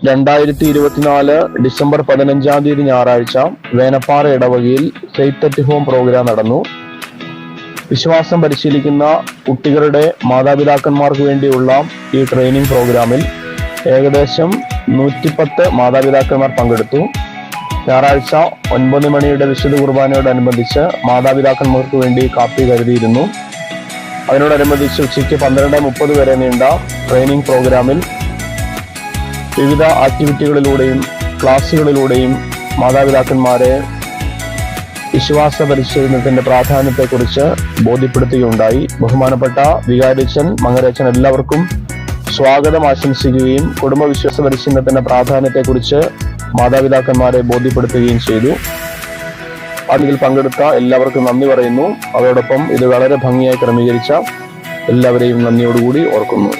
2024 December 15 ഞായറാഴ്ച വേനപ്പാറ ഇടവകയിൽ faith at home programme നടന്നു. വിശ്വാസം പരിശീലിക്കുന്ന കുട്ടികളുടെ മാതാപിതാക്കന്മാർക്ക് വേണ്ടിയുള്ള ഈ ട്രെയിനിങ് പ്രോഗ്രാമിൽ ഏകദേശം 110 മാതാപിതാക്കന്മാർ പങ്കെടുത്തു. ഞായറാഴ്ച 9 മണിയുടെ വിശുദ്ധ കുർബാനയോടനുബന്ധിച്ച് മാതാപിതാക്കന്മാർക്ക് വേണ്ടി കാപ്പി കരുതിയിരുന്നു. അതിനോടനുബന്ധിച്ച് ഉച്ചയ്ക്ക് 12:30 വരെ നീണ്ട ട്രെയിനിങ് പ്രോഗ്രാമിൽ വിവിധ ആക്ടിവിറ്റികളിലൂടെയും ക്ലാസ്സുകളിലൂടെയും മാതാപിതാക്കന്മാരെ വിശ്വാസ പരിശീലനത്തിന്റെ പ്രാധാന്യത്തെക്കുറിച്ച് ബോധ്യപ്പെടുത്തുകയുണ്ടായി. ബഹുമാനപ്പെട്ട വികാരിയച്ഛൻ, മങ്ങരച്ചൻ എല്ലാവർക്കും സ്വാഗതം ആശംസിക്കുകയും കുടുംബ വിശ്വാസ പരിശീലനത്തിന്റെ പ്രാധാന്യത്തെക്കുറിച്ച് മാതാപിതാക്കന്മാരെ ബോധ്യപ്പെടുത്തുകയും ചെയ്തു. അതിൽ പങ്കെടുത്ത എല്ലാവർക്കും നന്ദി പറയുന്നു. അതോടൊപ്പം ഇത് വളരെ ഭംഗിയായി ക്രമീകരിച്ച എല്ലാവരെയും നന്ദിയോടുകൂടി ഓർക്കുന്നു.